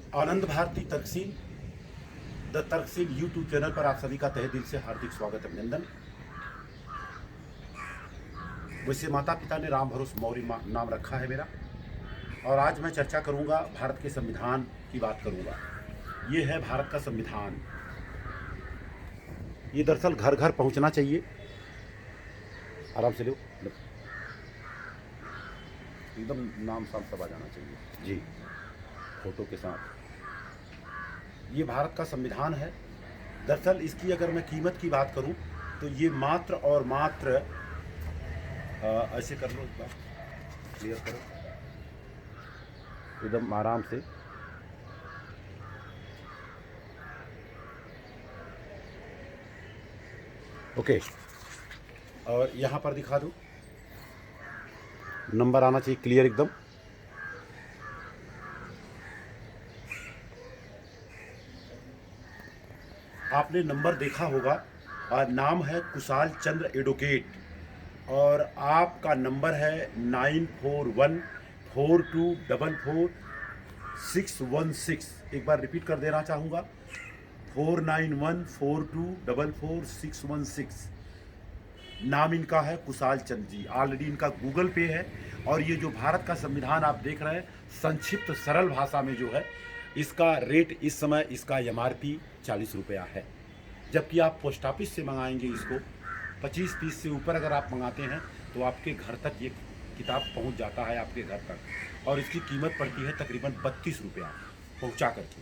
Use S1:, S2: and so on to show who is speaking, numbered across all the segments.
S1: Anand Bharati Tarksheel the Tarksheel YouTube channel पर आप सभी का तहे दिल से हार्दिक स्वागत अभिनंदन। वैसे माता पिता ने राम भरोसे मौर्य नाम रखा है मेरा, और आज मैं चर्चा करूंगा भारत के संविधान की बात करूंगा। ये है भारत का संविधान। ये दरअसल घर घर पहुंचना चाहिए। आराम से लो, एकदम नाम साफ सब आ जाना चाहिए जी, फोटो के साथ। ये भारत का संविधान है। दरअसल इसकी अगर मैं कीमत की बात करूं तो ये मात्र और मात्र ऐसे कर लो, एक बार क्लियर करो एकदम आराम से। ओके, और यहाँ पर दिखा दो, नंबर आना चाहिए क्लियर एकदम। आपने नंबर देखा होगा, नाम है कुशाल चंद्र एडवोकेट, और आपका नंबर है 9414244616। एक बार रिपीट कर देना चाहूँगा, 4914244616। नाम इनका है कुशाल चंद्र जी। ऑलरेडी इनका गूगल पे है। और ये जो भारत का संविधान आप देख रहे हैं, संक्षिप्त सरल भाषा में जो है, इसका रेट इस समय इसका MRP 40 रुपया है। जबकि आप पोस्ट ऑफिस से मंगाएंगे इसको 25 पीस से ऊपर अगर आप मंगाते हैं तो आपके घर तक ये किताब पहुंच जाता है, आपके घर तक। और इसकी कीमत पड़ती है तकरीबन 32 रुपया पहुँचा करके।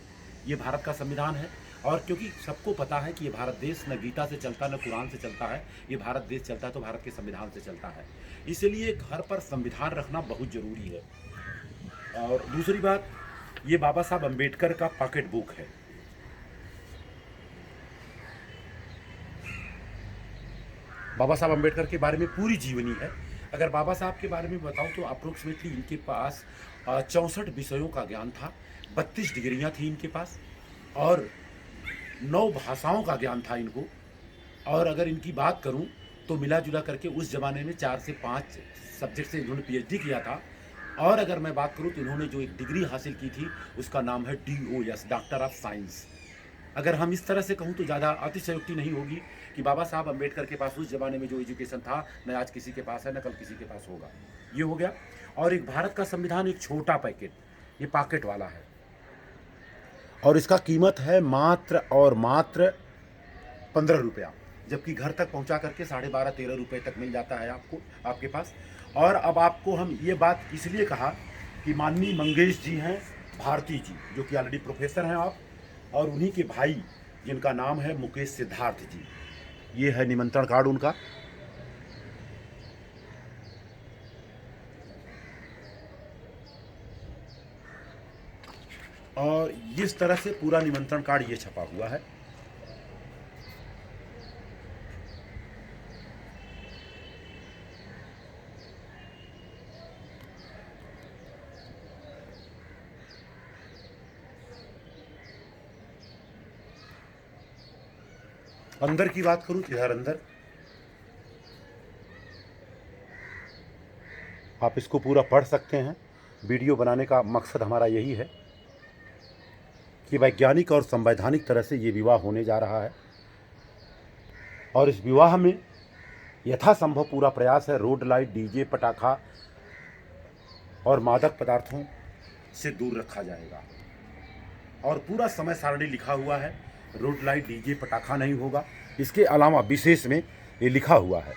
S1: ये भारत का संविधान है। और क्योंकि सबको पता है कि ये भारत देश न गीता से चलता न कुरान से चलता है, ये भारत देश चलता है तो भारत के संविधान से चलता है। इसलिए घर पर संविधान रखना बहुत ज़रूरी है। और दूसरी बात, ये बाबा साहब अम्बेडकर का पॉकेट बुक है। बाबा साहब अम्बेडकर के बारे में पूरी जीवनी है। अगर बाबा साहब के बारे में बताऊं तो अप्रोक्सीमेटली इनके पास 64 विषयों का ज्ञान था, 32 डिग्रियां थी इनके पास, और 9 भाषाओं का ज्ञान था इनको। और अगर इनकी बात करूं तो मिला जुला करके उस ज़माने में 4 से 5 सब्जेक्ट से इन्होंने PhD किया था। और अगर मैं बात करूं तो इन्होंने जो एक डिग्री हासिल की थी उसका नाम है DOS, डॉक्टर ऑफ साइंस। अगर हम इस तरह से कहूं तो ज़्यादा अतिशयोक्ति नहीं होगी कि बाबा साहब अम्बेडकर के पास उस ज़माने में जो एजुकेशन था न आज किसी के पास है न कल किसी के पास होगा। ये हो गया। और एक भारत का संविधान एक छोटा पैकेट, ये पॉकेट वाला है, और इसका कीमत है मात्र और मात्र 15 रुपया, जबकि घर तक पहुंचा करके 12.5-13 रुपये तक मिल जाता है आपको, आपके पास। और अब आपको हम ये बात इसलिए कहा कि माननीय मंगेश जी हैं भारती जी, जो कि ऑलरेडी प्रोफेसर हैं आप, और उन्हीं के भाई जिनका नाम है मुकेश सिद्धार्थ जी। ये है निमंत्रण कार्ड उनका। और इस तरह से पूरा निमंत्रण कार्ड ये छपा हुआ है। अंदर की बात करूं तो इधर अंदर आप इसको पूरा पढ़ सकते हैं। वीडियो बनाने का मकसद हमारा यही है कि वैज्ञानिक और संवैधानिक तरह से ये विवाह होने जा रहा है, और इस विवाह में यथासंभव पूरा प्रयास है रोड लाइट, DJ, पटाखा और मादक पदार्थों से दूर रखा जाएगा। और पूरा समय सारणी लिखा हुआ है, रोड लाइट, DJ, पटाखा नहीं होगा। इसके अलावा विशेष में ये लिखा हुआ है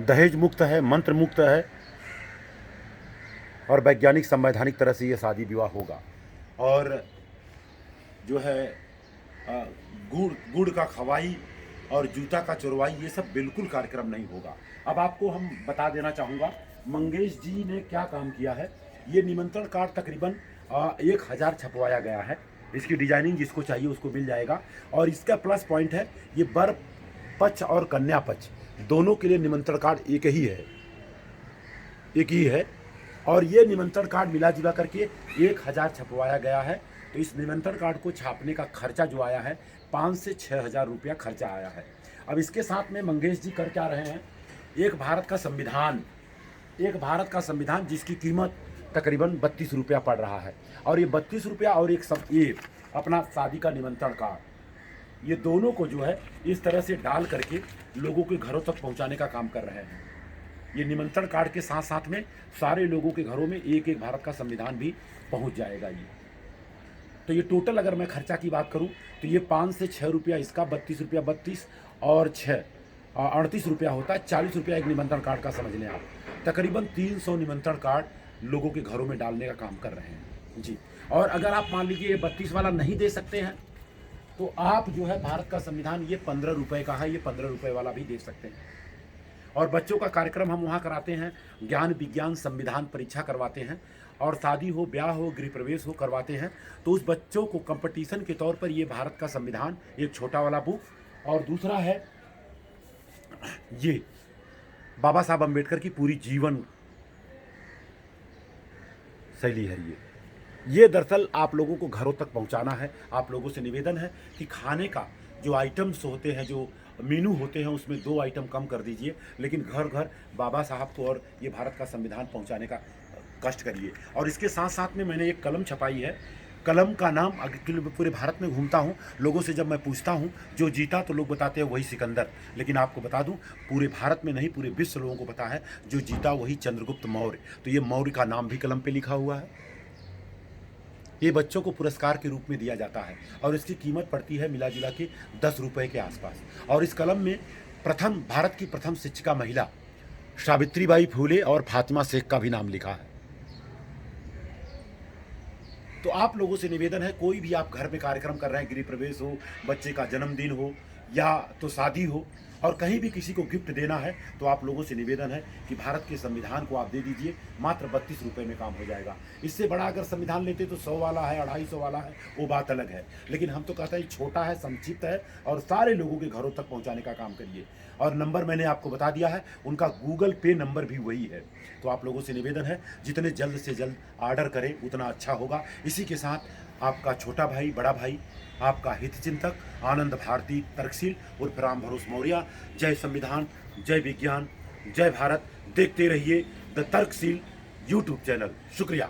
S1: दहेज मुक्त है, मंत्र मुक्त है, और वैज्ञानिक संवैधानिक तरह से ये शादी विवाह होगा। और जो है गुड़ का खवाई और जूता का चोरवाई, ये सब बिल्कुल कार्यक्रम नहीं होगा। अब आपको हम बता देना चाहूँगा मंगेश जी ने क्या काम किया है। ये निमंत्रण कार्ड तकरीबन 1000 छपवाया गया है। इसकी डिजाइनिंग जिसको चाहिए उसको मिल जाएगा। और इसका प्लस पॉइंट है, ये वर पक्ष और कन्या पक्ष दोनों के लिए निमंत्रण कार्ड एक ही है। और ये निमंत्रण कार्ड मिला जुला करके 1000 छपवाया गया है। तो इस निमंत्रण कार्ड को छापने का खर्चा जो आया है 5 से 6000 रुपया खर्चा आया है। अब इसके साथ में मंगेश जी कर क्या रहे हैं, एक भारत का संविधान जिसकी कीमत तकरीबन 32 रुपया पड़ रहा है। और ये 32 रुपया और एक सब ये अपना शादी का निमंत्रण कार्ड, ये दोनों को जो है इस तरह से डाल करके लोगों के घरों तक पहुंचाने का काम कर रहे हैं। ये निमंत्रण कार्ड के साथ साथ में सारे लोगों के घरों में एक एक भारत का संविधान भी पहुंच जाएगा। ये तो ये टोटल अगर मैं खर्चा की बात करूं तो ये 5 से 6 रुपया इसका, 32 रुपया 32 और 6 38 रुपया होता है। 40 रुपया एक निमंत्रण कार्ड का समझ लें आप। तकरीबन 300 निमंत्रण कार्ड लोगों के घरों में डालने का काम कर रहे हैं जी। और अगर आप मान लीजिए ये 32 वाला नहीं दे सकते हैं तो आप जो है भारत का संविधान ये 15 रुपये का है, ये 15 रुपये वाला भी दे सकते हैं। और बच्चों का कार्यक्रम हम वहाँ कराते हैं, ज्ञान विज्ञान संविधान परीक्षा करवाते हैं, और शादी हो, ब्याह हो, गृह प्रवेश हो करवाते हैं। तो उस बच्चों को कंपटीशन के तौर पर ये भारत का संविधान एक छोटा वाला बुक, और दूसरा है ये बाबा साहब अम्बेडकर की पूरी जीवन शैली है। ये दरअसल आप लोगों को घरों तक पहुंचाना है। आप लोगों से निवेदन है कि खाने का जो आइटम्स होते हैं, जो मेनू होते हैं, उसमें 2 आइटम कम कर दीजिए, लेकिन घर घर बाबा साहब को और ये भारत का संविधान पहुंचाने का कष्ट करिए। और इसके साथ साथ में मैंने एक कलम छपाई है। कलम का नाम पूरे भारत में घूमता हूँ, लोगों से जब मैं पूछता हूँ जो जीता तो लोग बताते हैं वही सिकंदर, लेकिन आपको बता दूँ पूरे भारत में नहीं पूरे विश्व लोगों को पता है जो जीता वही चंद्रगुप्त मौर्य। तो ये मौर्य का नाम भी कलम पे लिखा हुआ है। ये बच्चों को पुरस्कार के रूप में दिया जाता है और इसकी कीमत पड़ती है मिला जुला के 10 रुपये के आसपास। और इस कलम में भारत की प्रथम शिक्षिका महिला सावित्रीबाई फूले और फातिमा शेख का भी नाम लिखा है। तो आप लोगों से निवेदन है, कोई भी आप घर में कार्यक्रम कर रहे हैं, गृह प्रवेश हो, बच्चे का जन्मदिन हो या तो शादी हो, और कहीं भी किसी को गिफ्ट देना है तो आप लोगों से निवेदन है कि भारत के संविधान को आप दे दीजिए। मात्र 32 रुपये में काम हो जाएगा। इससे बड़ा अगर संविधान लेते तो 100 वाला है, 250 वाला है, वो बात अलग है। लेकिन हम तो कहते हैं छोटा है, संक्षिप्त है, और सारे लोगों के घरों तक पहुंचाने का काम करिए। और नंबर मैंने आपको बता दिया है, उनका गूगल पे नंबर भी वही है। तो आप लोगों से निवेदन है जितने जल्द से जल्द ऑर्डर करें उतना अच्छा होगा। इसी के साथ आपका छोटा भाई, बड़ा भाई, आपका हित चिंतक आनंद भारती तर्कशील उर्फ राम भरोस मौर्य। जय संविधान, जय विज्ञान, जय भारत। देखते रहिए द तर्कशील यूट्यूब चैनल। शुक्रिया।